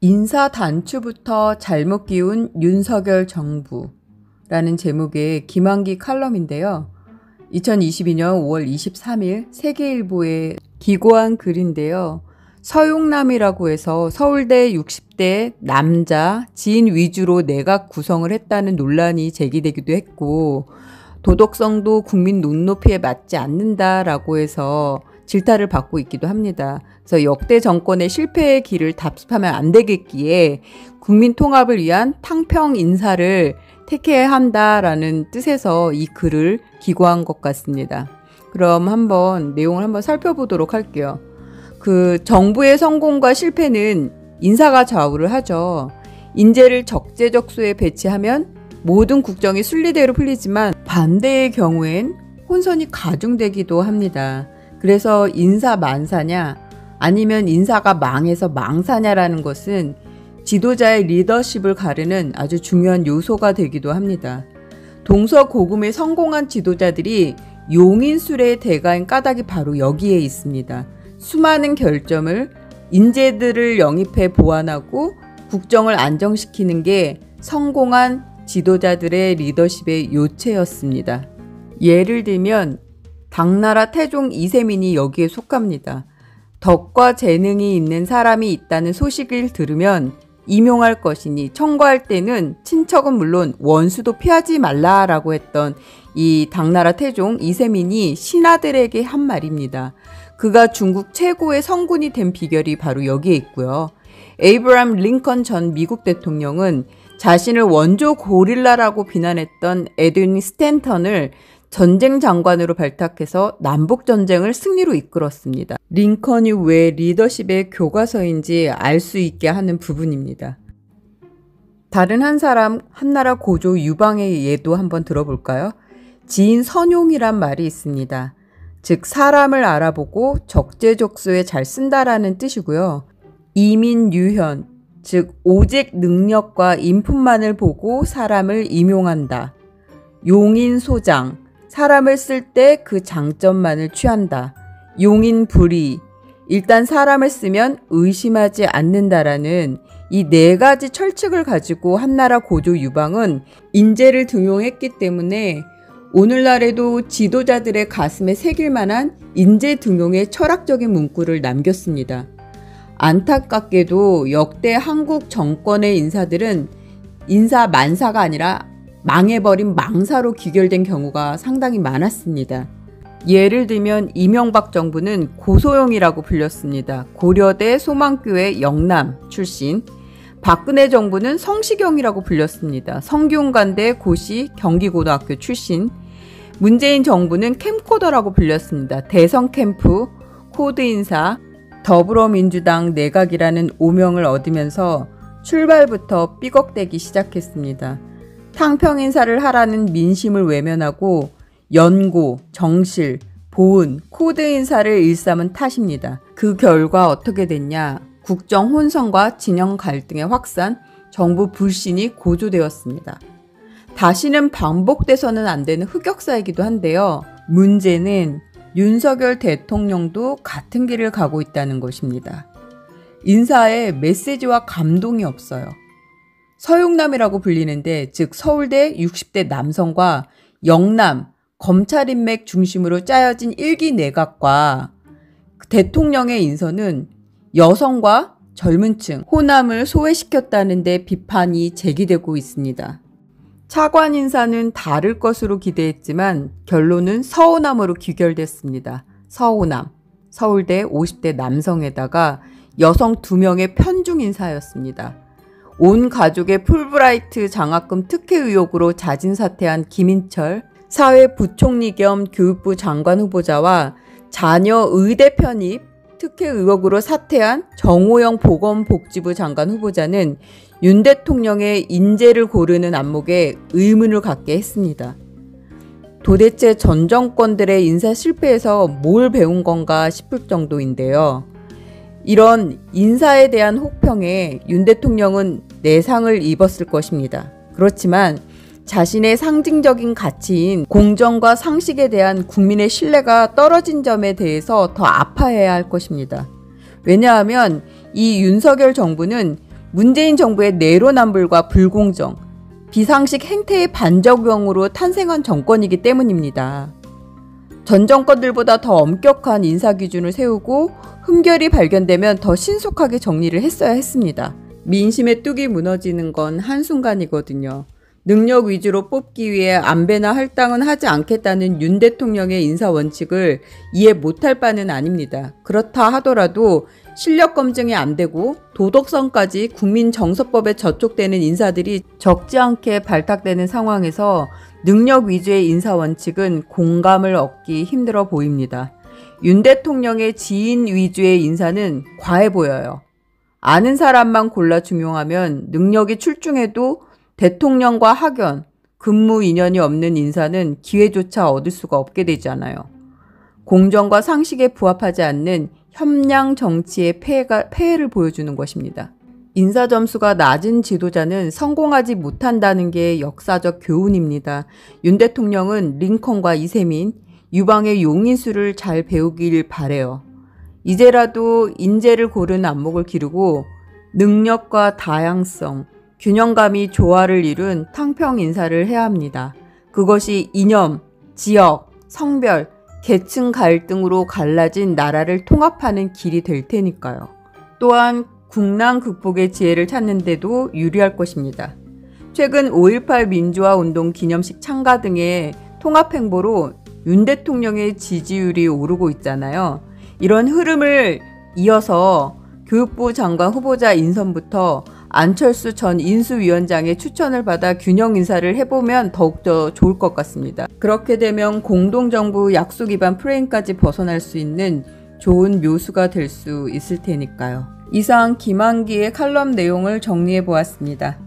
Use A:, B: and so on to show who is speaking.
A: 인사 단추부터 잘못 끼운 윤석열 정부라는 제목의 김한기 칼럼인데요. 2022년 5월 23일 세계일보에 기고한 글인데요. 서용남이라고 해서 서울대 60대 남자 지인 위주로 내각 구성을 했다는 논란이 제기되기도 했고, 도덕성도 국민 눈높이에 맞지 않는다라고 해서 질타를 받고 있기도 합니다. 그래서 역대 정권의 실패의 길을 답습하면 안 되겠기에 국민 통합을 위한 탕평 인사를 택해야 한다라는 뜻에서 이 글을 기고한 것 같습니다. 그럼 한번 내용을 한번 살펴보도록 할게요. 정부의 성공과 실패는 인사가 좌우를 하죠. 인재를 적재적소에 배치하면 모든 국정이 순리대로 풀리지만 반대의 경우엔 혼선이 가중되기도 합니다. 그래서 인사 만사냐 아니면 인사가 망해서 망사냐라는 것은 지도자의 리더십을 가르는 아주 중요한 요소가 되기도 합니다. 동서고금의 성공한 지도자들이 용인술의 대가인 까닭이 바로 여기에 있습니다. 수많은 결점을 인재들을 영입해 보완하고 국정을 안정시키는 게 성공한 지도자들의 리더십의 요체였습니다. 예를 들면 당나라 태종 이세민이 여기에 속합니다. 덕과 재능이 있는 사람이 있다는 소식을 들으면 임용할 것이니 청구할 때는 친척은 물론 원수도 피하지 말라라고 했던 이 당나라 태종 이세민이 신하들에게 한 말입니다. 그가 중국 최고의 성군이 된 비결이 바로 여기에 있고요. 에이브러함 링컨 전 미국 대통령은 자신을 원조 고릴라라고 비난했던 에드윈 스탠턴을 전쟁 장관으로 발탁해서 남북전쟁을 승리로 이끌었습니다. 링컨이 왜 리더십의 교과서인지 알 수 있게 하는 부분입니다. 다른 한 사람 한나라 고조 유방의 예도 한번 들어볼까요? 지인 선용이란 말이 있습니다. 즉 사람을 알아보고 적재적소에 잘 쓴다라는 뜻이고요. 이민유현, 즉 오직 능력과 인품만을 보고 사람을 임용한다. 용인소장, 사람을 쓸 때 그 장점만을 취한다. 용인불의, 일단 사람을 쓰면 의심하지 않는다라는 이 네 가지 철칙을 가지고 한나라 고조 유방은 인재를 등용했기 때문에 오늘날에도 지도자들의 가슴에 새길 만한 인재 등용의 철학적인 문구를 남겼습니다. 안타깝게도 역대 한국 정권의 인사들은 인사 만사가 아니라 망해버린 망사로 귀결된 경우가 상당히 많았습니다. 예를 들면 이명박 정부는 고소영이라고 불렸습니다. 고려대 소망교회 영남 출신. 박근혜 정부는 성시경이라고 불렸습니다. 성균관대 고시 경기고등학교 출신. 문재인 정부는 캠코더라고 불렸습니다. 대성캠프, 코드인사, 더불어민주당 내각이라는 오명을 얻으면서 출발부터 삐걱대기 시작했습니다. 탕평인사를 하라는 민심을 외면하고 연고, 정실, 보은, 코드인사를 일삼은 탓입니다. 그 결과 어떻게 됐냐? 국정 혼선과 진영 갈등의 확산, 정부 불신이 고조되었습니다. 다시는 반복돼서는 안 되는 흑역사이기도 한데요. 문제는 윤석열 대통령도 같은 길을 가고 있다는 것입니다. 인사에 메시지와 감동이 없어요. 서용남이라고 불리는데, 즉 서울대 60대 남성과 영남, 검찰인맥 중심으로 짜여진 1기 내각과 대통령의 인선은 여성과 젊은 층, 호남을 소외시켰다는 데 비판이 제기되고 있습니다. 차관 인사는 다를 것으로 기대했지만 결론은 서호남으로 귀결됐습니다. 서호남, 서울대 50대 남성에다가 여성 2명의 편중 인사였습니다. 온 가족의 풀브라이트 장학금 특혜 의혹으로 자진 사퇴한 김인철 사회부총리 겸 교육부 장관 후보자와 자녀 의대 편입 특혜 의혹으로 사퇴한 정호영 보건복지부 장관 후보자는 윤 대통령의 인재를 고르는 안목에 의문을 갖게 했습니다. 도대체 전 정권들의 인사 실패에서 뭘 배운 건가 싶을 정도인데요. 이런 인사에 대한 혹평에 윤 대통령은 내상을 입었을 것입니다. 그렇지만 자신의 상징적인 가치인 공정과 상식에 대한 국민의 신뢰가 떨어진 점에 대해서 더 아파해야 할 것입니다. 왜냐하면 이 윤석열 정부는 문재인 정부의 내로남불과 불공정, 비상식 행태의 반작용으로 탄생한 정권이기 때문입니다. 전 정권들보다 더 엄격한 인사 기준을 세우고 흠결이 발견되면 더 신속하게 정리를 했어야 했습니다. 민심의 뚝이 무너지는 건 한순간이거든요. 능력 위주로 뽑기 위해 안배나 할당은 하지 않겠다는 윤 대통령의 인사 원칙을 이해 못할 바는 아닙니다. 그렇다 하더라도 실력 검증이 안 되고 도덕성까지 국민정서법에 저촉되는 인사들이 적지 않게 발탁되는 상황에서 능력 위주의 인사 원칙은 공감을 얻기 힘들어 보입니다. 윤 대통령의 지인 위주의 인사는 과해 보여요. 아는 사람만 골라 중용하면 능력이 출중해도 대통령과 학연, 근무 인연이 없는 인사는 기회조차 얻을 수가 없게 되잖아요. 공정과 상식에 부합하지 않는 협량 정치의 폐해를 보여주는 것입니다. 인사 점수가 낮은 지도자는 성공하지 못한다는 게 역사적 교훈입니다. 윤 대통령은 링컨과 이세민, 유방의 용인수를 잘 배우길 바래요. 이제라도 인재를 고르는 안목을 기르고 능력과 다양성, 균형감이 조화를 이룬 탕평 인사를 해야 합니다. 그것이 이념, 지역, 성별, 계층 갈등으로 갈라진 나라를 통합하는 길이 될 테니까요. 또한 국난 극복의 지혜를 찾는 데도 유리할 것입니다. 최근 5.18 민주화운동 기념식 참가 등의 통합행보로 윤 대통령의 지지율이 오르고 있잖아요. 이런 흐름을 이어서 교육부 장관 후보자 인선부터 안철수 전 인수위원장의 추천을 받아 균형 인사를 해보면 더욱더 좋을 것 같습니다. 그렇게 되면 공동정부 약속 위반 프레임까지 벗어날 수 있는 좋은 묘수가 될 수 있을 테니까요. 이상 김한기의 칼럼 내용을 정리해 보았습니다.